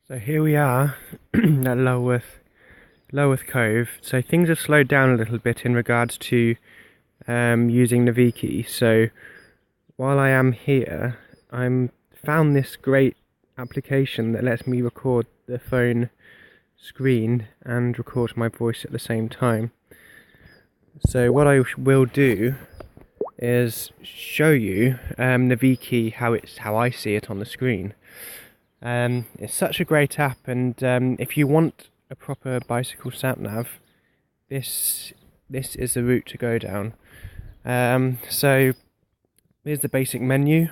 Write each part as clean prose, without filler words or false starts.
So here we are at Lulworth Cove. So things have slowed down a little bit in regards to using Naviki. So while I am here, I'm found this great application that lets me record the phone screen and record my voice at the same time. So what I will do is show you Navee Key how I see it on the screen. It's such a great app, and if you want a proper bicycle sat nav, this is the route to go down. So here's the basic menu.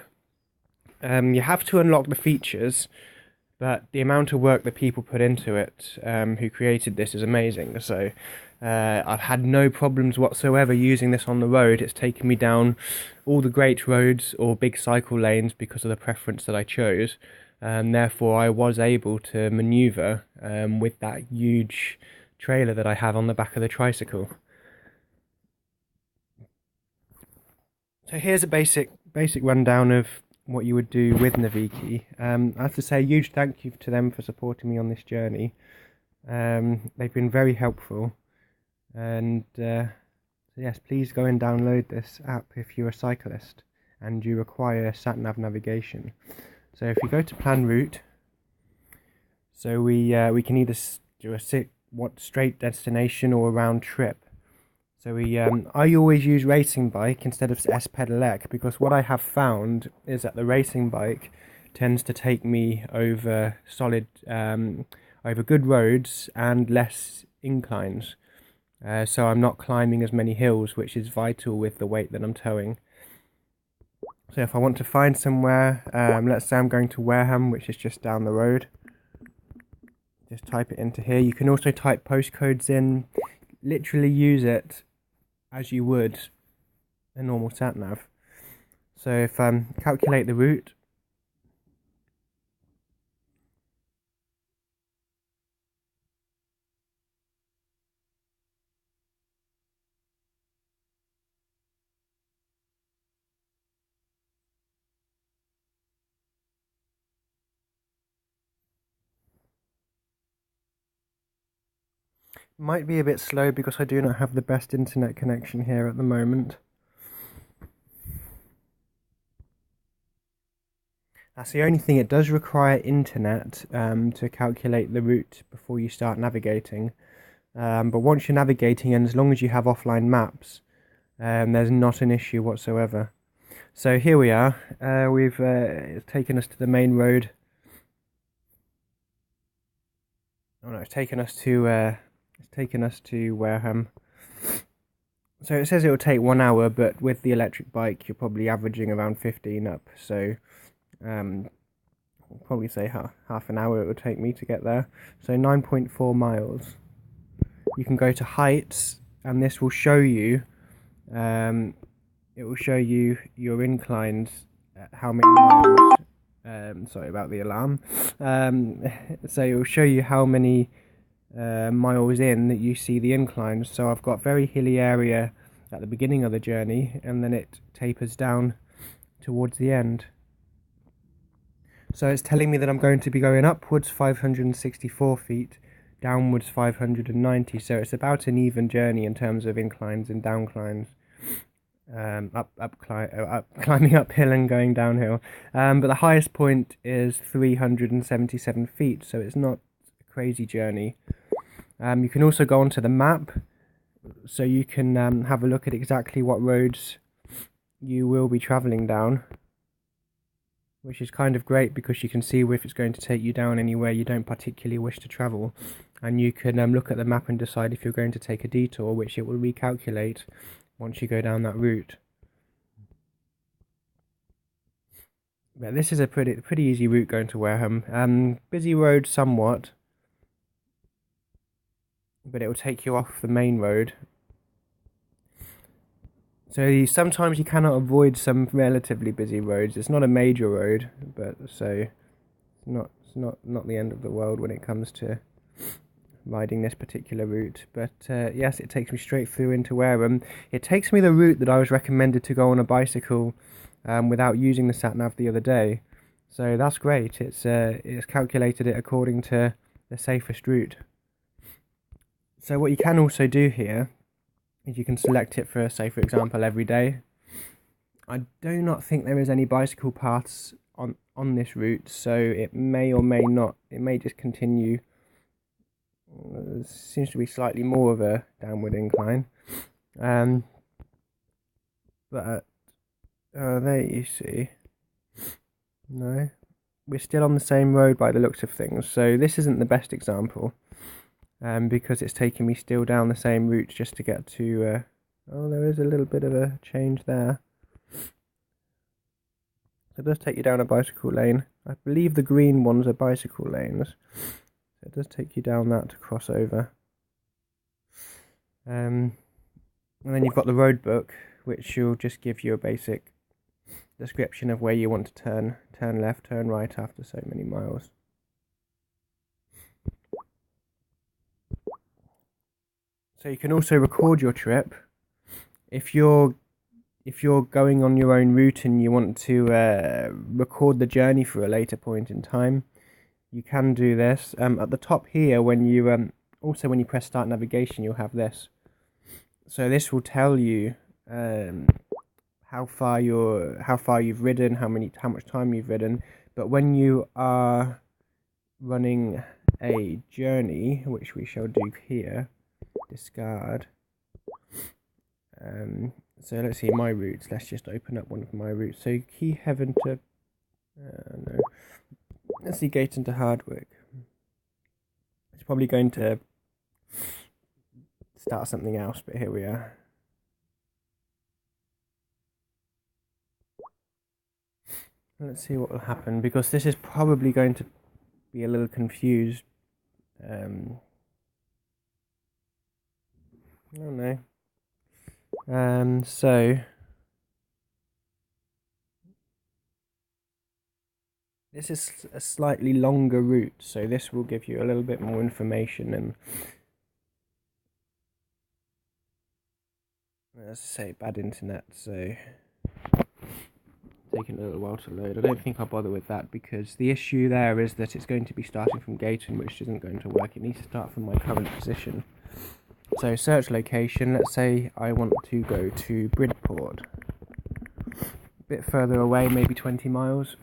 You have to unlock the features, but the amount of work that people put into it, who created this, is amazing. So I've had no problems whatsoever using this on the road. It's taken me down all the great roads or big cycle lanes because of the preference that I chose. Therefore, I was able to maneuver with that huge trailer that I have on the back of the tricycle. So here's a basic rundown of what you would do with Naviki. I have to say a huge thank you to them for supporting me on this journey. They've been very helpful, and so yes, please go and download this app if you're a cyclist and you require sat-nav navigation. So if you go to plan route, so we can either do a straight destination or a round trip. So I always use racing bike instead of S-Pedelec, because what I have found is that the racing bike tends to take me over over good roads and less inclines. So I'm not climbing as many hills, which is vital with the weight that I'm towing. So if I want to find somewhere, let's say I'm going to Wareham, which is just down the road, just type it into here. You can also type postcodes in, literally use it as you would a normal sat-nav. So if calculate the route, might be a bit slow because I do not have the best internet connection here at the moment. That's the only thing, it does require internet to calculate the route before you start navigating. But once you're navigating, and as long as you have offline maps, there's not an issue whatsoever. So here we are. It's taken us to the main road. Oh no, it's taken us to Wareham. So it says it will take 1 hour, but with the electric bike, you're probably averaging around 15 up. So I'll probably say half an hour it would take me to get there. So 9.4 miles. You can go to heights, and this will show you. It will show you your inclines, how many miles. Sorry about the alarm. So it will show you how many miles in that you see the inclines. So I've got very hilly area at the beginning of the journey, and then it tapers down towards the end. So it's telling me that I'm going to be going upwards 564 feet, downwards 590. So it's about an even journey in terms of inclines and downclines. Climbing uphill and going downhill. But the highest point is 377 feet, so it's not a crazy journey. You can also go onto the map, so you can have a look at exactly what roads you will be travelling down, which is kind of great because you can see if it's going to take you down anywhere you don't particularly wish to travel, and you can look at the map and decide if you're going to take a detour, which it will recalculate once you go down that route. But this is a pretty easy route going to Wareham. Busy road somewhat, but it will take you off the main road. So sometimes you cannot avoid some relatively busy roads. It's not a major road, but so it's not the end of the world when it comes to riding this particular route. But yes, it takes me straight through into Wareham. It takes me the route that I was recommended to go on a bicycle without using the sat nav the other day. So that's great. It's calculated it according to the safest route. So what you can also do here is you can select it for, say for example, every day. I do not think there is any bicycle paths on this route, so it may or may not. It may just continue. There seems to be slightly more of a downward incline. But there you see. No, we're still on the same road by the looks of things. So this isn't the best example, because it's taking me still down the same route just to get to. Oh, there is a little bit of a change there. So it does take you down a bicycle lane. I believe the green ones are bicycle lanes. So it does take you down that to cross over. And then you've got the road book, which will just give you a basic description of where you want to turn left, turn right after so many miles. So you can also record your trip. If you're going on your own route and you want to record the journey for a later point in time, you can do this. At the top here, when you also when you press start navigation, you'll have this. So this will tell you how far you've ridden, how much time you've ridden. But when you are running a journey, which we shall do here, discard. So let's see my routes. Let's just open up one of my routes. So Key Heaven to no. Let's see Gayton to Hardwick. It's probably going to start something else, but here we are. Let's see what will happen, because this is probably going to be a little confused. I don't know. So this is a slightly longer route, so this will give you a little bit more information, and as I say, bad internet, so taking a little while to load. I don't think I'll bother with that, because the issue there is that it's going to be starting from Gayton, which isn't going to work. It needs to start from my current position. So search location, let's say I want to go to Bridport. A bit further away, maybe 20 miles.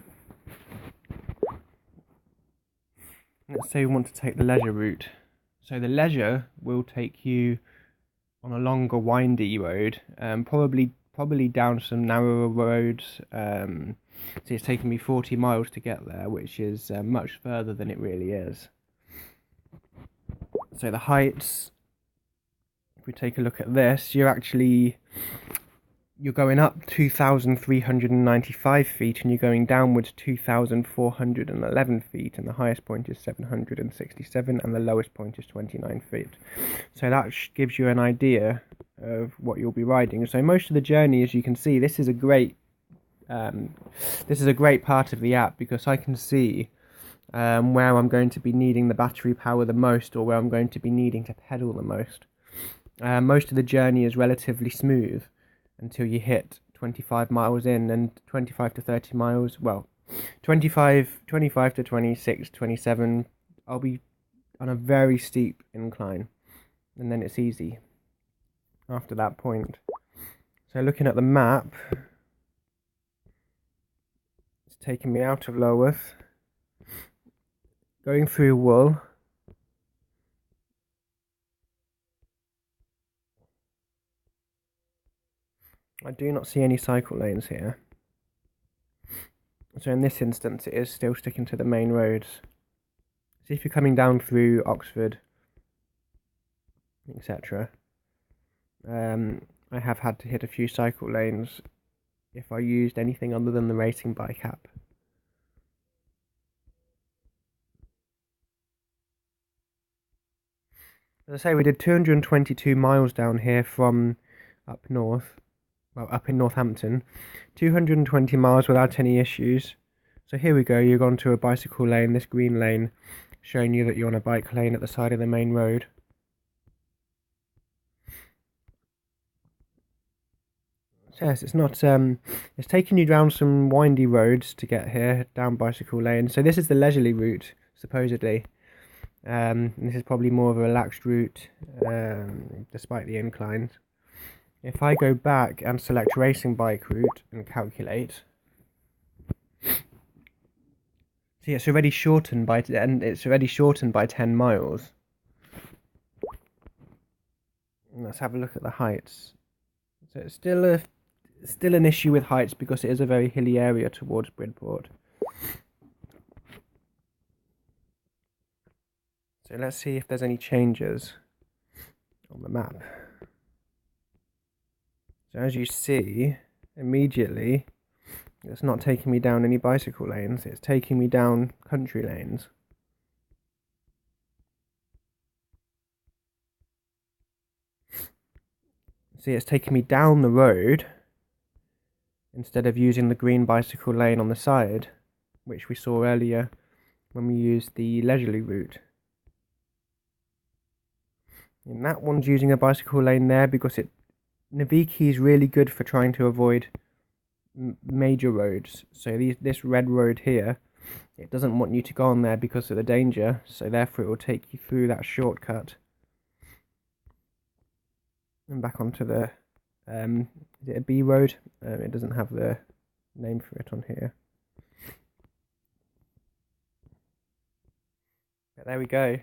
Let's say we want to take the leisure route. So the leisure will take you on a longer windy road, probably down some narrower roads. So it's taken me 40 miles to get there, which is much further than it really is. So the heights, if we take a look at this, you're going up 2,395 feet, and you're going downwards 2,411 feet, and the highest point is 767, and the lowest point is 29 feet. So that gives you an idea of what you'll be riding. So most of the journey, as you can see, this is a great part of the app, because I can see where I'm going to be needing the battery power the most, or where I'm going to be needing to pedal the most. Most of the journey is relatively smooth until you hit 25 miles in, and 25 to 30 miles, well, 25 to 26, 27, I'll be on a very steep incline, and then it's easy after that point. So looking at the map, it's taking me out of Lulworth, going through Wool, I do not see any cycle lanes here. So in this instance, it is still sticking to the main roads. So if you're coming down through Oxford, etc., I have had to hit a few cycle lanes if I used anything other than the racing bike app. As I say, we did 222 miles down here from up north. Well, up in Northampton, 220 miles without any issues. So here we go, you've gone to a bicycle lane, this green lane, showing you that you're on a bike lane at the side of the main road. Yes, it's not. It's taking you down some windy roads to get here, down bicycle lane. So this is the leisurely route, supposedly. This is probably more of a relaxed route, despite the inclines. If I go back and select racing bike route and calculate, see, it's already shortened by 10 miles. Let's have a look at the heights. So it's still an issue with heights because it is a very hilly area towards Bridport. So let's see if there's any changes on the map. So as you see, immediately, it's not taking me down any bicycle lanes, it's taking me down country lanes. See, it's taking me down the road instead of using the green bicycle lane on the side, which we saw earlier when we used the leisurely route. And that one's using a bicycle lane there because Navee Key is really good for trying to avoid major roads. So this red road here, it doesn't want you to go on there because of the danger, so therefore it will take you through that shortcut and back onto the is it a B road? It doesn't have the name for it on here, but there we go.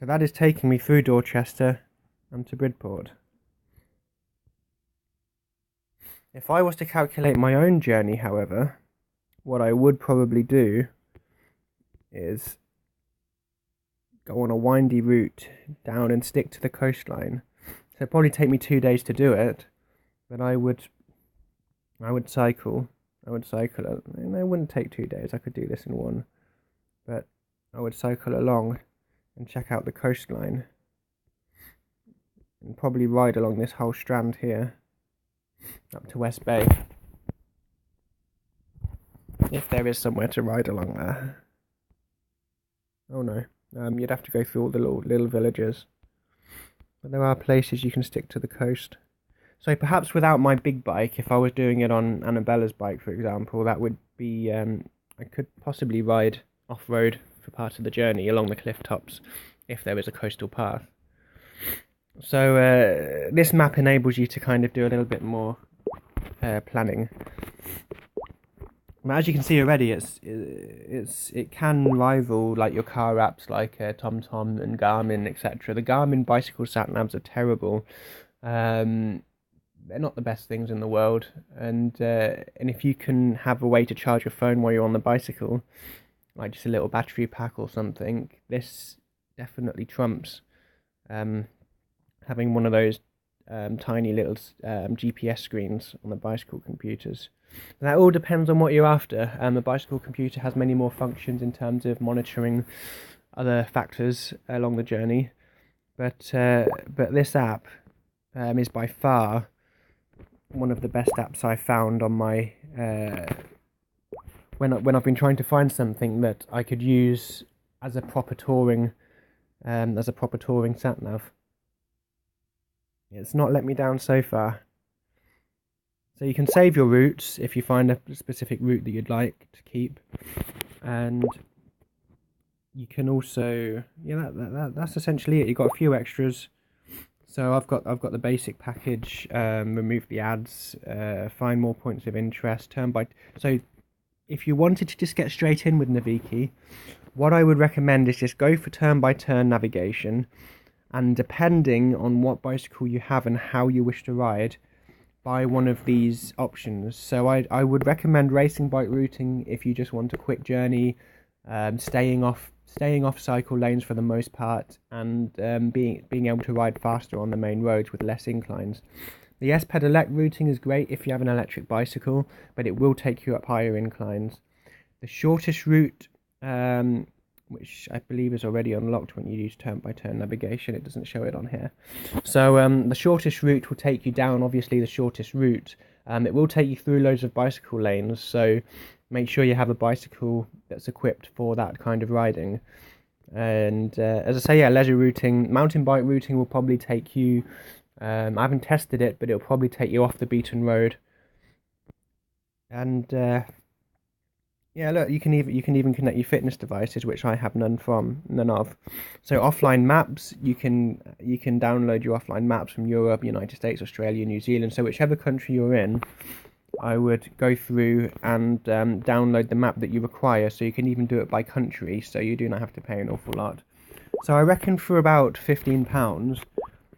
So that is taking me through Dorchester and to Bridport. If I was to calculate my own journey, however, what I would probably do is go on a windy route down and stick to the coastline. So it'd probably take me 2 days to do it, but I would cycle. It, and it wouldn't take 2 days. I could do this in one, but I would cycle along and check out the coastline, and probably ride along this whole strand here up to West Bay, if there is somewhere to ride along there. Oh no, you'd have to go through all the little villages, but there are places you can stick to the coast. So perhaps without my big bike, if I was doing it on Annabella's bike, for example, that would be I could possibly ride off-road for part of the journey along the cliff tops if there is a coastal path. So this map enables you to kind of do a little bit more planning. But as you can see already, it can rival like your car apps like TomTom and Garmin, etc. The Garmin bicycle sat navs are terrible. They're not the best things in the world, and if you can have a way to charge your phone while you're on the bicycle, like just a little battery pack or something, this definitely trumps having one of those tiny little GPS screens on the bicycle computers. And that all depends on what you're after. The bicycle computer has many more functions in terms of monitoring other factors along the journey, but this app is by far one of the best apps I've found on my when I've been trying to find something that I could use as a proper touring sat nav. It's not let me down so far. So you can save your routes if you find a specific route that you'd like to keep, and you can also that's essentially it. You've got a few extras. So I've got the basic package, remove the ads, find more points of interest, turn by. So if you wanted to just get straight in with Naviki, what I would recommend is just go for turn-by-turn navigation, and depending on what bicycle you have and how you wish to ride, buy one of these options. So I would recommend racing bike routing if you just want a quick journey, staying off cycle lanes for the most part, and being able to ride faster on the main roads with less inclines. The S-Pedelec routing is great if you have an electric bicycle, but it will take you up higher inclines. The shortest route, which I believe is already unlocked when you use turn-by-turn navigation, it doesn't show it on here. So the shortest route will take you down, obviously, the shortest route. It will take you through loads of bicycle lanes, so make sure you have a bicycle that's equipped for that kind of riding. And as I say, leisure routing, mountain bike routing will probably take you I haven't tested it, but it'll probably take you off the beaten road. And yeah, look, you can even connect your fitness devices, which I have none of. So offline maps, you can download your offline maps from Europe, United States, Australia, New Zealand. So whichever country you're in, I would go through and download the map that you require. So you can even do it by country, so you do not have to pay an awful lot. So I reckon for about £15,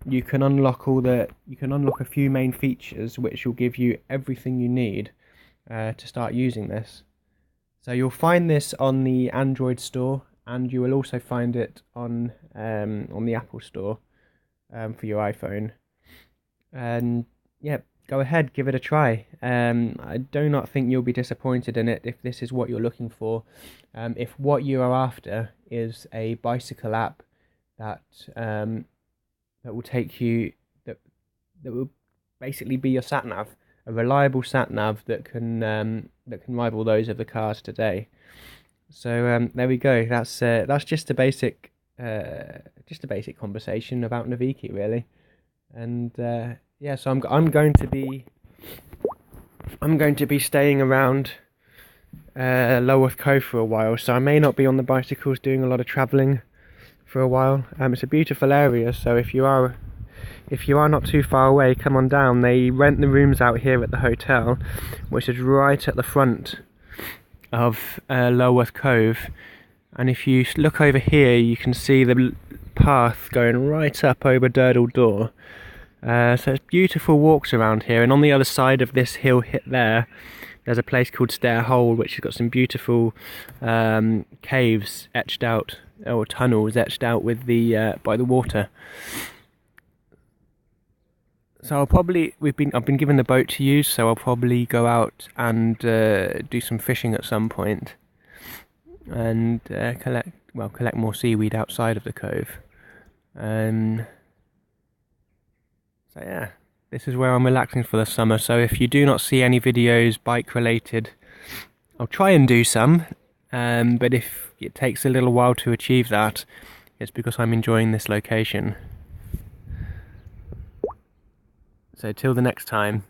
you can unlock a few main features, which will give you everything you need to start using this. So you'll find this on the Android store, and you will also find it on the Apple store for your iPhone. And yeah, go ahead, give it a try. I do not think you'll be disappointed in it if this is what you're looking for. If what you are after is a bicycle app that will take you, that will basically be your sat nav, a reliable sat nav that can rival those of the cars today. So there we go. That's just a basic conversation about Navee Key, really. And yeah, so I'm going to be staying around Loworth Cove for a while. So I may not be on the bicycles doing a lot of travelling for a while. It's a beautiful area, so if you are not too far away, come on down. They rent the rooms out here at the hotel, which is right at the front of Loworth Cove. And if you look over here, you can see the path going right up over Durdle Door. So it's beautiful walks around here. And on the other side of this hill there's a place called Stair Hole, which has got some beautiful caves etched out, or tunnels etched out with by the water. So I've been given the boat to use, so I'll probably go out and do some fishing at some point, and collect more seaweed outside of the cove. So yeah, this is where I'm relaxing for the summer. So if you do not see any videos bike related, I'll try and do some, but if it takes a little while to achieve that, it's because I'm enjoying this location. So till the next time.